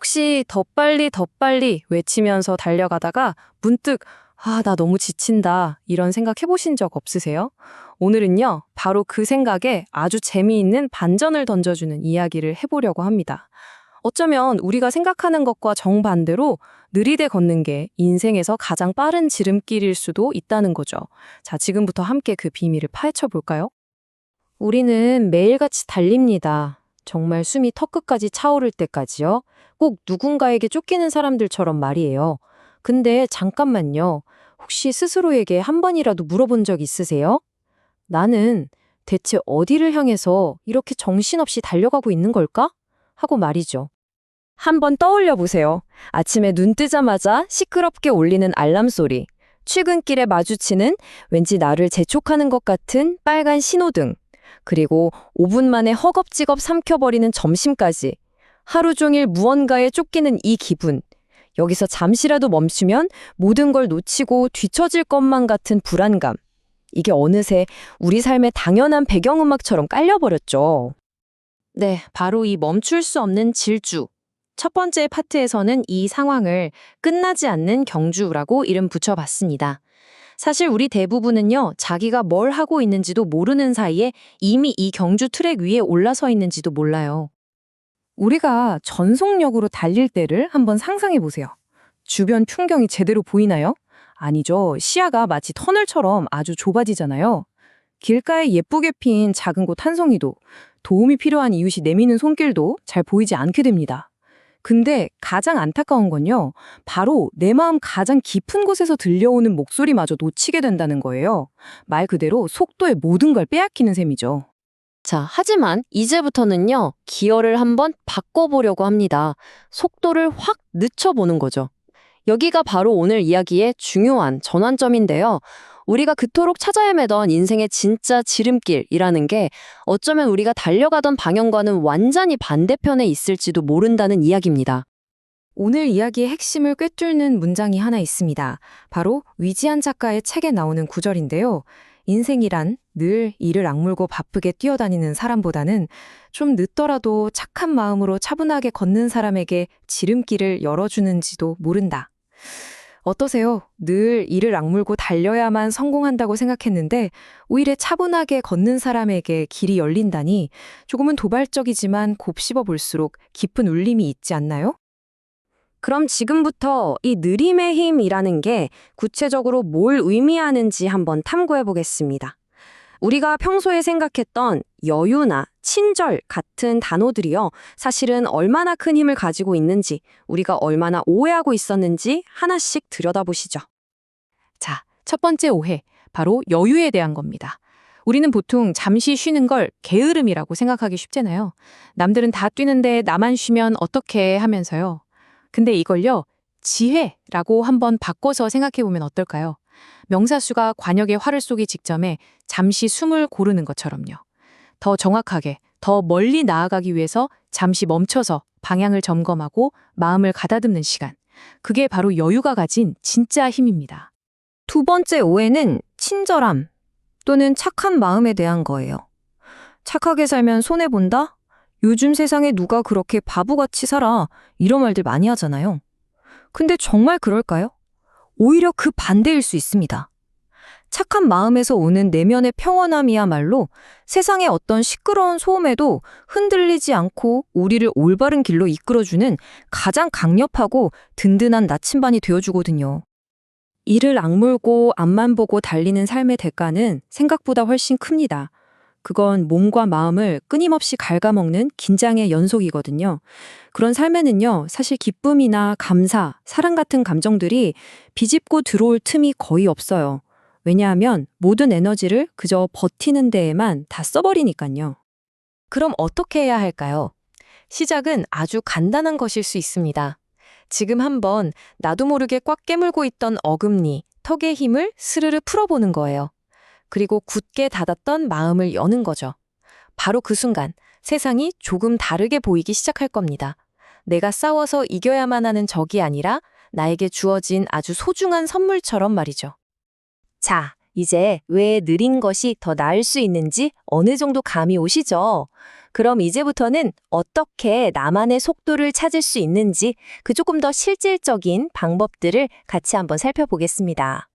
혹시 더 빨리 더 빨리 외치면서 달려가다가 문득 나 너무 지친다 이런 생각 해보신 적 없으세요? 오늘은요, 바로 그 생각에 아주 재미있는 반전을 던져주는 이야기를 해보려고 합니다. 어쩌면 우리가 생각하는 것과 정반대로 느리게 걷는 게 인생에서 가장 빠른 지름길일 수도 있다는 거죠. 자, 지금부터 함께 그 비밀을 파헤쳐 볼까요? 우리는 매일같이 달립니다. 정말 숨이 턱끝까지 차오를 때까지요. 꼭 누군가에게 쫓기는 사람들처럼 말이에요. 근데 잠깐만요. 혹시 스스로에게 한 번이라도 물어본 적 있으세요? 나는 대체 어디를 향해서 이렇게 정신없이 달려가고 있는 걸까? 하고 말이죠. 한번 떠올려 보세요. 아침에 눈 뜨자마자 시끄럽게 울리는 알람 소리, 출근길에 마주치는 왠지 나를 재촉하는 것 같은 빨간 신호등, 그리고 5분 만에 허겁지겁 삼켜버리는 점심까지. 하루 종일 무언가에 쫓기는 이 기분. 여기서 잠시라도 멈추면 모든 걸 놓치고 뒤처질 것만 같은 불안감. 이게 어느새 우리 삶의 당연한 배경음악처럼 깔려버렸죠. 네, 바로 이 멈출 수 없는 질주. 첫 번째 파트에서는 이 상황을 끝나지 않는 경주라고 이름 붙여봤습니다. 사실 우리 대부분은요, 자기가 뭘 하고 있는지도 모르는 사이에 이미 이 경주 트랙 위에 올라서 있는지도 몰라요. 우리가 전속력으로 달릴 때를 한번 상상해 보세요. 주변 풍경이 제대로 보이나요? 아니죠. 시야가 마치 터널처럼 아주 좁아지잖아요. 길가에 예쁘게 핀 작은 곳 한 송이도, 도움이 필요한 이웃이 내미는 손길도 잘 보이지 않게 됩니다. 근데 가장 안타까운 건요, 바로 내 마음 가장 깊은 곳에서 들려오는 목소리마저 놓치게 된다는 거예요. 말 그대로 속도의 모든 걸 빼앗기는 셈이죠. 자, 하지만 이제부터는요, 기어를 한번 바꿔보려고 합니다. 속도를 확 늦춰보는 거죠. 여기가 바로 오늘 이야기의 중요한 전환점인데요. 우리가 그토록 찾아 헤매던 인생의 진짜 지름길이라는 게 어쩌면 우리가 달려가던 방향과는 완전히 반대편에 있을지도 모른다는 이야기입니다. 오늘 이야기의 핵심을 꿰뚫는 문장이 하나 있습니다. 바로 위지한 작가의 책에 나오는 구절인데요. 인생이란 늘 이를 악물고 바쁘게 뛰어다니는 사람보다는 좀 늦더라도 착한 마음으로 차분하게 걷는 사람에게 지름길을 열어주는지도 모른다. 어떠세요? 늘 이를 악물고 달려야만 성공한다고 생각했는데 오히려 차분하게 걷는 사람에게 길이 열린다니 조금은 도발적이지만 곱씹어 볼수록 깊은 울림이 있지 않나요? 그럼 지금부터 이 느림의 힘이라는 게 구체적으로 뭘 의미하는지 한번 탐구해 보겠습니다. 우리가 평소에 생각했던 여유나 친절 같은 단어들이요, 사실은 얼마나 큰 힘을 가지고 있는지, 우리가 얼마나 오해하고 있었는지 하나씩 들여다보시죠. 자, 첫 번째 오해, 바로 여유에 대한 겁니다. 우리는 보통 잠시 쉬는 걸 게으름이라고 생각하기 쉽잖아요. 남들은 다 뛰는데 나만 쉬면 어떡해 하면서요. 근데 이걸요, 지혜라고 한번 바꿔서 생각해보면 어떨까요? 명사수가 관역의 활을 쏘기 직전에 잠시 숨을 고르는 것처럼요. 더 정확하게, 더 멀리 나아가기 위해서 잠시 멈춰서 방향을 점검하고 마음을 가다듬는 시간. 그게 바로 여유가 가진 진짜 힘입니다. 두 번째 오해는 친절함 또는 착한 마음에 대한 거예요. 착하게 살면 손해본다? 요즘 세상에 누가 그렇게 바보같이 살아? 이런 말들 많이 하잖아요. 근데 정말 그럴까요? 오히려 그 반대일 수 있습니다. 착한 마음에서 오는 내면의 평온함이야말로 세상의 어떤 시끄러운 소음에도 흔들리지 않고 우리를 올바른 길로 이끌어주는 가장 강력하고 든든한 나침반이 되어주거든요. 이를 악물고 앞만 보고 달리는 삶의 대가는 생각보다 훨씬 큽니다. 그건 몸과 마음을 끊임없이 갉아먹는 긴장의 연속이거든요. 그런 삶에는요, 사실 기쁨이나 감사, 사랑 같은 감정들이 비집고 들어올 틈이 거의 없어요. 왜냐하면 모든 에너지를 그저 버티는 데에만 다 써버리니까요. 그럼 어떻게 해야 할까요? 시작은 아주 간단한 것일 수 있습니다. 지금 한번 나도 모르게 꽉 깨물고 있던 어금니, 턱의 힘을 스르르 풀어보는 거예요. 그리고 굳게 닫았던 마음을 여는 거죠. 바로 그 순간 세상이 조금 다르게 보이기 시작할 겁니다. 내가 싸워서 이겨야만 하는 적이 아니라 나에게 주어진 아주 소중한 선물처럼 말이죠. 자, 이제 왜 느린 것이 더 나을 수 있는지 어느 정도 감이 오시죠? 그럼 이제부터는 어떻게 나만의 속도를 찾을 수 있는지 그 조금 더 실질적인 방법들을 같이 한번 살펴보겠습니다.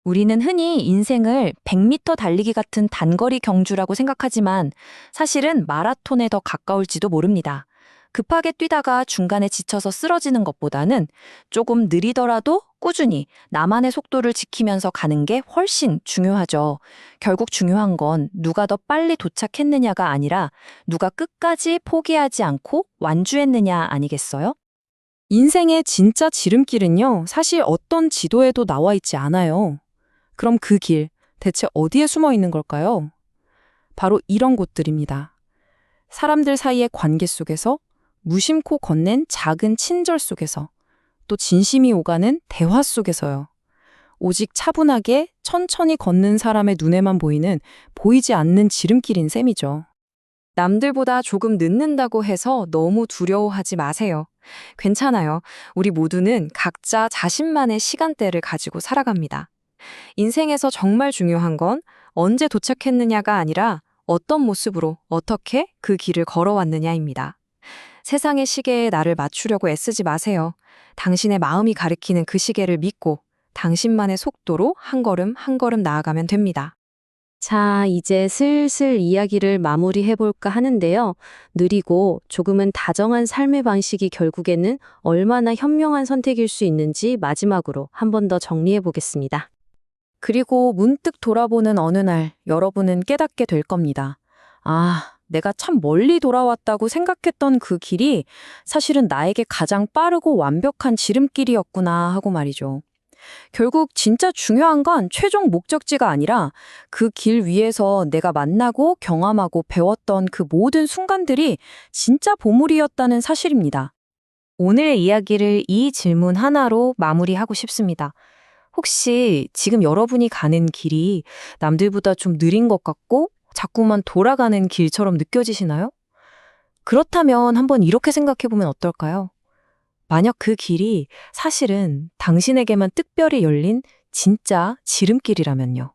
우리는 흔히 인생을 100m 달리기 같은 단거리 경주라고 생각하지만 사실은 마라톤에 더 가까울지도 모릅니다. 급하게 뛰다가 중간에 지쳐서 쓰러지는 것보다는 조금 느리더라도 꾸준히 나만의 속도를 지키면서 가는 게 훨씬 중요하죠. 결국 중요한 건 누가 더 빨리 도착했느냐가 아니라 누가 끝까지 포기하지 않고 완주했느냐 아니겠어요? 인생의 진짜 지름길은요, 사실 어떤 지도에도 나와 있지 않아요. 그럼 그 길, 대체 어디에 숨어 있는 걸까요? 바로 이런 곳들입니다. 사람들 사이의 관계 속에서, 무심코 건넨 작은 친절 속에서, 또 진심이 오가는 대화 속에서요. 오직 차분하게 천천히 걷는 사람의 눈에만 보이는 보이지 않는 지름길인 셈이죠. 남들보다 조금 늦는다고 해서 너무 두려워하지 마세요. 괜찮아요. 우리 모두는 각자 자신만의 시간대를 가지고 살아갑니다. 인생에서 정말 중요한 건 언제 도착했느냐가 아니라 어떤 모습으로 어떻게 그 길을 걸어왔느냐입니다. 세상의 시계에 나를 맞추려고 애쓰지 마세요. 당신의 마음이 가리키는 그 시계를 믿고 당신만의 속도로 한 걸음 한 걸음 나아가면 됩니다. 자, 이제 슬슬 이야기를 마무리해볼까 하는데요. 느리고 조금은 다정한 삶의 방식이 결국에는 얼마나 현명한 선택일 수 있는지 마지막으로 한 번 더 정리해보겠습니다. 그리고 문득 돌아보는 어느 날 여러분은 깨닫게 될 겁니다. 아, 내가 참 멀리 돌아왔다고 생각했던 그 길이 사실은 나에게 가장 빠르고 완벽한 지름길이었구나 하고 말이죠. 결국 진짜 중요한 건 최종 목적지가 아니라 그 길 위에서 내가 만나고 경험하고 배웠던 그 모든 순간들이 진짜 보물이었다는 사실입니다. 오늘의 이야기를 이 질문 하나로 마무리하고 싶습니다. 혹시 지금 여러분이 가는 길이 남들보다 좀 느린 것 같고 자꾸만 돌아가는 길처럼 느껴지시나요? 그렇다면 한번 이렇게 생각해 보면 어떨까요? 만약 그 길이 사실은 당신에게만 특별히 열린 진짜 지름길이라면요.